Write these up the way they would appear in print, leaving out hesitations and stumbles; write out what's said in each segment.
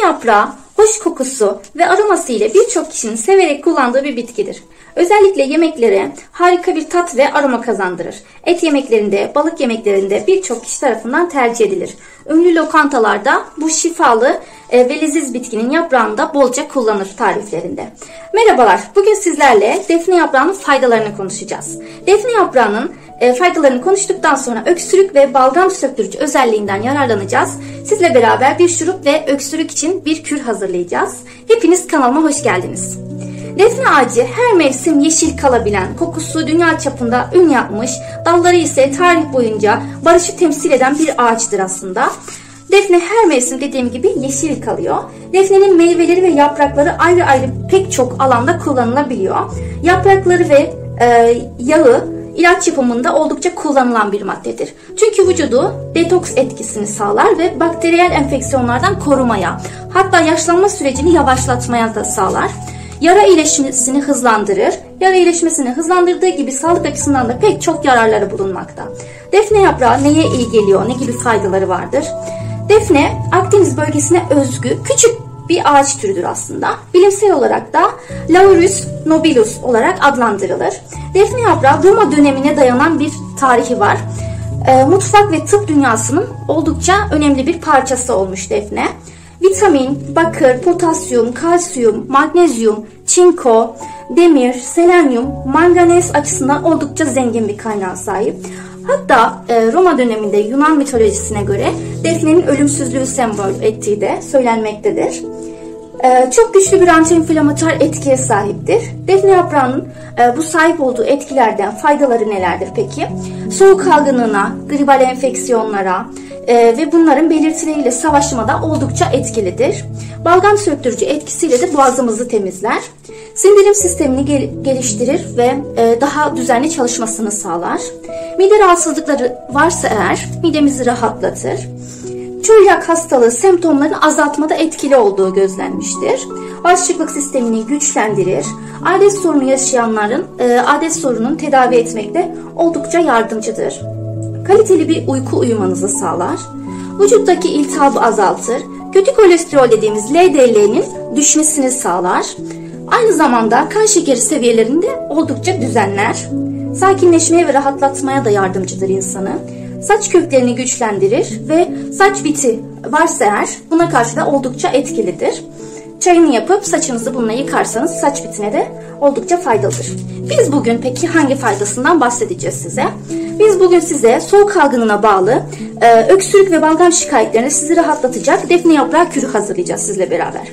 yaprağı hoş kokusu ve aroması ile birçok kişinin severek kullandığı bir bitkidir. Özellikle yemeklere harika bir tat ve aroma kazandırır. Et yemeklerinde, balık yemeklerinde birçok kişi tarafından tercih edilir. Ünlü lokantalarda bu şifalı ve leziz bitkinin yaprağını da bolca kullanır tariflerinde. Merhabalar, bugün sizlerle defne yaprağının faydalarını konuşacağız. Defne yaprağının faydalarını konuştuktan sonra öksürük ve balgam söktürücü özelliğinden yararlanacağız. Sizle beraber bir şurup ve öksürük için bir kür hazırlayacağız. Hepiniz kanalıma hoş geldiniz. Defne ağacı her mevsim yeşil kalabilen, kokusu dünya çapında ün yapmış, dalları ise tarih boyunca barışı temsil eden bir ağaçtır aslında. Defne her mevsim dediğim gibi yeşil kalıyor. Defnenin meyveleri ve yaprakları ayrı ayrı pek çok alanda kullanılabiliyor. Yaprakları ve yağı ilaç yapımında oldukça kullanılan bir maddedir. Çünkü vücudu detoks etkisini sağlar ve bakteriyel enfeksiyonlardan korumaya, hatta yaşlanma sürecini yavaşlatmaya da sağlar. Yara iyileşmesini hızlandırır. Yara iyileşmesini hızlandırdığı gibi sağlık açısından da pek çok yararları bulunmakta. Defne yaprağı neye iyi geliyor, ne gibi faydaları vardır? Defne, Akdeniz bölgesine özgü küçük bir ağaç türüdür aslında. Bilimsel olarak da Laurus nobilis olarak adlandırılır. Defne yaprağı Roma dönemine dayanan bir tarihi var. Mutfak ve tıp dünyasının oldukça önemli bir parçası olmuş defne. Vitamin, bakır, potasyum, kalsiyum, magnezyum, çinko, demir, selenyum, manganez açısından oldukça zengin bir kaynağa sahip. Hatta Roma döneminde Yunan mitolojisine göre defnenin ölümsüzlüğü sembol ettiği de söylenmektedir. Çok güçlü bir antiinflamatuar etkiye sahiptir. Defne yaprağının bu sahip olduğu etkilerden faydaları nelerdir peki? Soğuk algınlığına, gribal enfeksiyonlara ve bunların belirtileriyle savaşmada oldukça etkilidir. Balgam söktürücü etkisiyle de boğazımızı temizler. Sindirim sistemini geliştirir ve daha düzenli çalışmasını sağlar. Mide rahatsızlıkları varsa eğer midemizi rahatlatır. Çölyak hastalığı semptomlarını azaltmada etkili olduğu gözlenmiştir. Bağışıklık sistemini güçlendirir. Adet sorunu yaşayanların adet sorununu tedavi etmekte oldukça yardımcıdır. Kaliteli bir uyku uyumanızı sağlar. Vücuttaki iltihabı azaltır. Kötü kolesterol dediğimiz LDL'nin düşmesini sağlar. Aynı zamanda kan şekeri seviyelerini de oldukça düzenler. Sakinleşmeye ve rahatlatmaya da yardımcıdır insanı. Saç köklerini güçlendirir ve saç biti varsa eğer buna karşı da oldukça etkilidir. Çayını yapıp saçınızı bununla yıkarsanız saç bitine de oldukça faydalıdır. Biz bugün peki hangi faydasından bahsedeceğiz size? Biz bugün size soğuk algınlığına bağlı öksürük ve balgam şikayetlerini sizi rahatlatacak defne yaprağı kürü hazırlayacağız sizle beraber.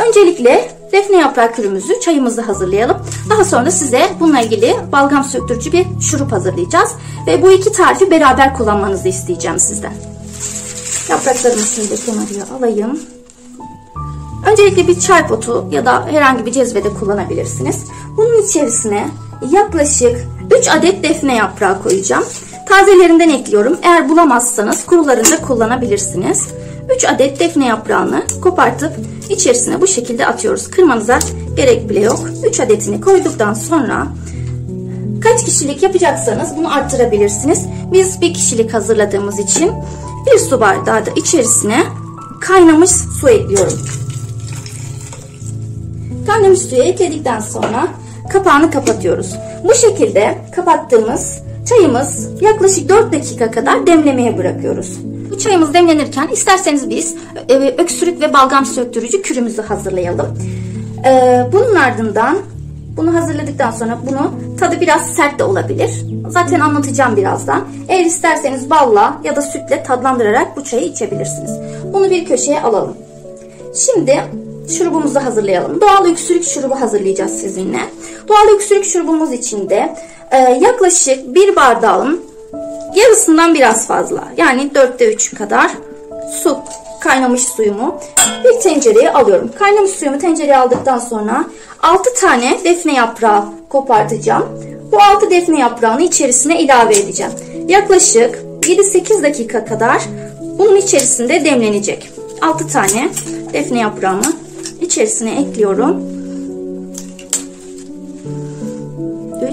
Öncelikle defne yaprağı kürümüzü, çayımızı hazırlayalım. Daha sonra size bununla ilgili balgam söktürücü bir şurup hazırlayacağız. Ve bu iki tarifi beraber kullanmanızı isteyeceğim sizden. Yapraklarımı şimdi kenarıya alayım. Öncelikle bir çay potu ya da herhangi bir cezvede kullanabilirsiniz. Bunun içerisine yaklaşık 3 adet defne yaprağı koyacağım. Tazelerinden ekliyorum. Eğer bulamazsanız kurularını da kullanabilirsiniz. 3 adet defne yaprağını kopartıp içerisine bu şekilde atıyoruz. Kırmanıza gerek bile yok. 3 adetini koyduktan sonra kaç kişilik yapacaksanız bunu arttırabilirsiniz. Biz bir kişilik hazırladığımız için 1 su bardağı da içerisine kaynamış su ekliyorum. Kaynamış suyu ekledikten sonra kapağını kapatıyoruz. Bu şekilde kapattığımız çayımız yaklaşık 4 dakika kadar demlemeye bırakıyoruz. Bu çayımız demlenirken isterseniz biz öksürük ve balgam söktürücü kürümüzü hazırlayalım. Bunun ardından bunu hazırladıktan sonra tadı biraz sert de olabilir. Zaten anlatacağım birazdan. Eğer isterseniz balla ya da sütle tadlandırarak bu çayı içebilirsiniz. Bunu bir köşeye alalım. Şimdi şurubumuzu hazırlayalım. Doğal öksürük şurubu hazırlayacağız sizinle. Doğal öksürük şurubumuz için de yaklaşık 1 bardağın yarısından biraz fazla, yani 4'te 3 kadar su, kaynamış suyumu bir tencereye alıyorum. Kaynamış suyumu tencereye aldıktan sonra 6 tane defne yaprağı kopartacağım. Bu 6 defne yaprağını içerisine ilave edeceğim. Yaklaşık 7-8 dakika kadar bunun içerisinde demlenecek. 6 tane defne yaprağımı içerisine ekliyorum.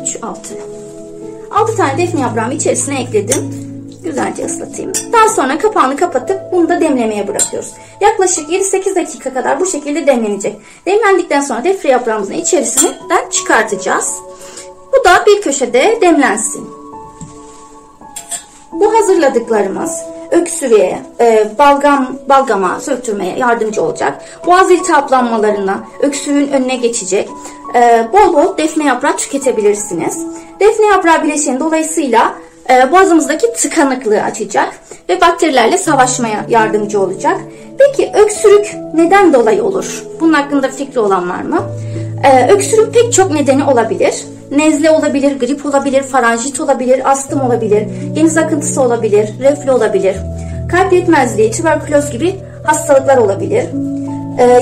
3, 6. 6 tane defne yaprağımı içerisine ekledim. Güzelce ıslatayım. Daha sonra kapağını kapatıp bunu da demlemeye bırakıyoruz. Yaklaşık 7-8 dakika kadar bu şekilde demlenecek. Demlendikten sonra defne yaprağımızın içerisinden çıkartacağız. Bu da bir köşede demlensin. Bu hazırladıklarımız öksürüğe, balgama söktürmeye yardımcı olacak. Boğaz iltihaplanmalarına, öksürüğün önüne geçecek. Bol bol defne yaprağı tüketebilirsiniz. Defne yaprağı bileşeni dolayısıyla boğazımızdaki tıkanıklığı açacak ve bakterilerle savaşmaya yardımcı olacak. Peki öksürük neden dolayı olur? Bunun hakkında fikri olan var mı? Öksürüğün pek çok nedeni olabilir. Nezle olabilir, grip olabilir, faranjit olabilir, astım olabilir, geniz akıntısı olabilir, reflü olabilir, kalp yetmezliği, tüberküloz gibi hastalıklar olabilir.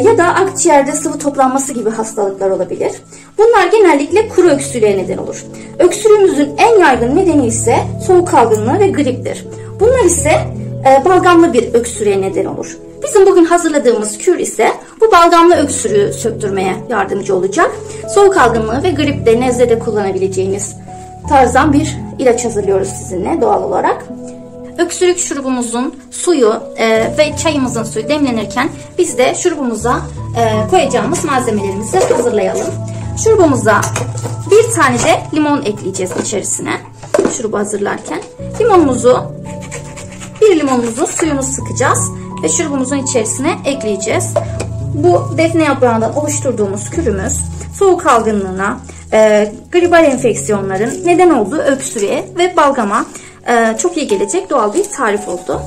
Ya da akciğerde sıvı toplanması gibi hastalıklar olabilir. Bunlar genellikle kuru öksürüğe neden olur. Öksürüğümüzün en yaygın nedeni ise soğuk algınlığı ve griptir. Bunlar ise balgamlı bir öksürüğe neden olur. Bizim bugün hazırladığımız kür ise bu balgamlı öksürüğü söktürmeye yardımcı olacak. Soğuk algınlığı ve gripte, nezlede kullanabileceğiniz tarzdan bir ilaç hazırlıyoruz sizinle doğal olarak. Öksürük şurubumuzun suyu ve çayımızın suyu demlenirken biz de şurubumuza koyacağımız malzemelerimizi hazırlayalım. Şurubumuza bir tane de limon ekleyeceğiz içerisine. Şurubu hazırlarken bir limonumuzun suyunu sıkacağız ve şurubumuzun içerisine ekleyeceğiz. Bu defne yaprağından oluşturduğumuz kürümüz soğuk algınlığına, gribal enfeksiyonların neden olduğu öksürüğe ve balgama çok iyi gelecek doğal bir tarif oldu.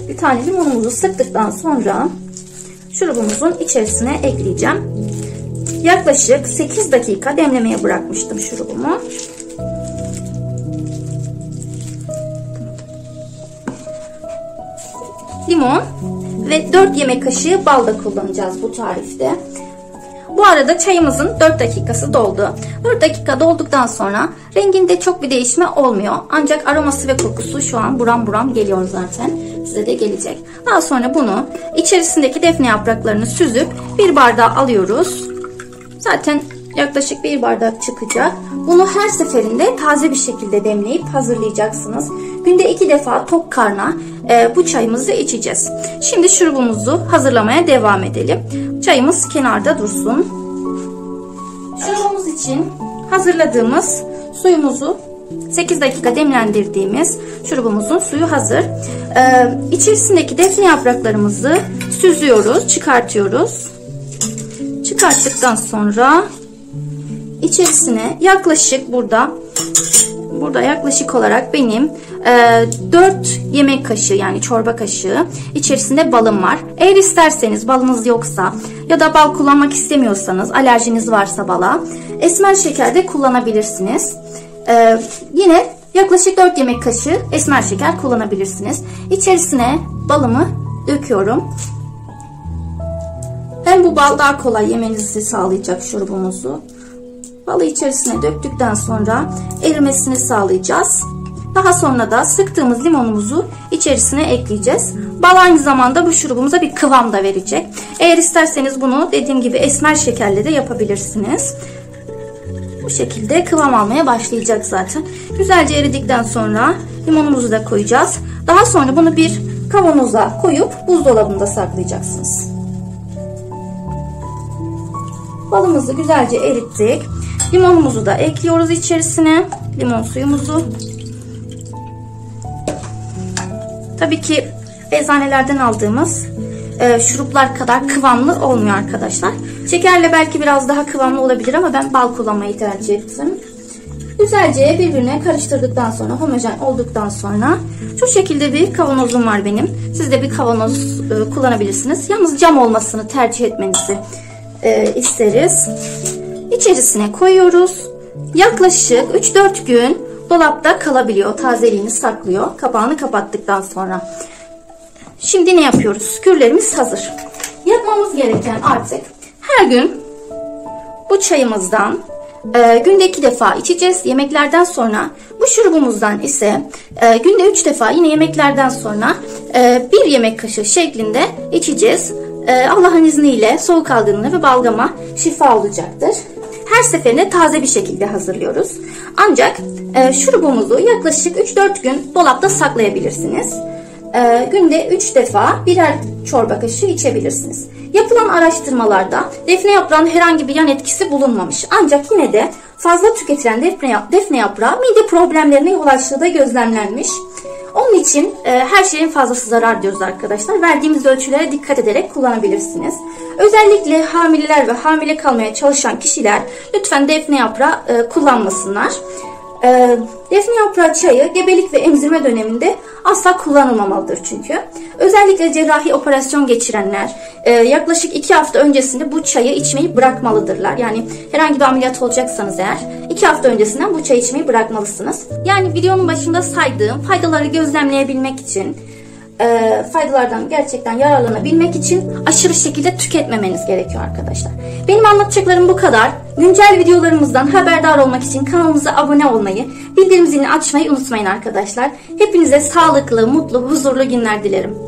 Bir tane limonumuzu sıktıktan sonra şurubumuzun içerisine ekleyeceğim. Yaklaşık 8 dakika demlemeye bırakmıştım şurubumu. Limon ve 4 yemek kaşığı bal da kullanacağız bu tarifte. Bu arada çayımızın 4 dakikası doldu. 4 dakika dolduktan sonra renginde çok bir değişme olmuyor. Ancak aroması ve kokusu şu an buram buram geliyor zaten. Size de gelecek. Daha sonra bunu içerisindeki defne yapraklarını süzüp bir bardağa alıyoruz. Zaten yaklaşık bir bardak çıkacak. Bunu her seferinde taze bir şekilde demleyip hazırlayacaksınız. Günde 2 defa tok karna bu çayımızı içeceğiz. Şimdi şurubumuzu hazırlamaya devam edelim. Çayımız kenarda dursun. Şurubumuz için hazırladığımız suyumuzu 8 dakika demlendirdiğimiz şurubumuzun suyu hazır. İçerisindeki defne yapraklarımızı süzüyoruz, çıkartıyoruz. Çıkarttıktan sonra içerisine yaklaşık burada yaklaşık olarak benim 4 yemek kaşığı yani çorba kaşığı içerisinde balım var. Eğer isterseniz balınız yoksa ya da bal kullanmak istemiyorsanız, alerjiniz varsa bala, esmer şeker de kullanabilirsiniz. Yine yaklaşık 4 yemek kaşığı esmer şeker kullanabilirsiniz. İçerisine balımı döküyorum. Hem bu bal daha kolay yemenizi sağlayacak şurubumuzu. Balı içerisine döktükten sonra erimesini sağlayacağız. Daha sonra da sıktığımız limonumuzu içerisine ekleyeceğiz. Bal aynı zamanda bu şurubumuza bir kıvam da verecek. Eğer isterseniz bunu dediğim gibi esmer şekerle de yapabilirsiniz. Bu şekilde kıvam almaya başlayacak zaten. Güzelce eridikten sonra limonumuzu da koyacağız. Daha sonra bunu bir kavanoza koyup buzdolabında saklayacaksınız. Balımızı güzelce erittik. Limonumuzu da ekliyoruz içerisine. Limon suyumuzu. Tabii ki eczanelerden aldığımız şuruplar kadar kıvamlı olmuyor arkadaşlar. Şekerle belki biraz daha kıvamlı olabilir ama ben bal kullanmayı tercih ettim. Güzelce birbirine karıştırdıktan sonra, homojen olduktan sonra şu şekilde bir kavanozum var benim. Siz de bir kavanoz kullanabilirsiniz. Yalnız cam olmasını tercih etmenizi isteriz. İçerisine koyuyoruz. Yaklaşık 3-4 gün dolapta kalabiliyor. Tazeliğini saklıyor. Kapağını kapattıktan sonra. Şimdi ne yapıyoruz? Kürlerimiz hazır. Yapmamız gereken artık her gün bu çayımızdan günde 2 defa içeceğiz. Yemeklerden sonra bu şurubumuzdan ise günde 3 defa yine yemeklerden sonra 1 yemek kaşığı şeklinde içeceğiz. Allah'ın izniyle soğuk algınlığı ve balgama şifa olacaktır. her seferinde taze bir şekilde hazırlıyoruz. Ancak şurubumuzu yaklaşık 3-4 gün dolapta saklayabilirsiniz. Günde 3 defa birer çorba kaşığı içebilirsiniz. Yapılan araştırmalarda defne yaprağının herhangi bir yan etkisi bulunmamış. Ancak yine de fazla tüketilen defne yaprağı mide problemlerine yol açtığı da gözlemlenmiş. Onun için her şeyin fazlası zarar diyoruz arkadaşlar. Verdiğimiz ölçülere dikkat ederek kullanabilirsiniz. Özellikle hamileler ve hamile kalmaya çalışan kişiler lütfen defne yaprağı kullanmasınlar. Defne yaprağı çayı gebelik ve emzirme döneminde asla kullanılmamalıdır çünkü. Özellikle cerrahi operasyon geçirenler yaklaşık 2 hafta öncesinde bu çayı içmeyi bırakmalıdırlar. Yani herhangi bir ameliyat olacaksanız eğer 2 hafta öncesinden bu çayı içmeyi bırakmalısınız. Yani videonun başında saydığım faydaları gözlemleyebilmek için, faydalardan gerçekten yararlanabilmek için aşırı şekilde tüketmemeniz gerekiyor arkadaşlar. Benim anlatacaklarım bu kadar. Güncel videolarımızdan haberdar olmak için kanalımıza abone olmayı, bildirim zilini açmayı unutmayın arkadaşlar. Hepinize sağlıklı, mutlu, huzurlu günler dilerim.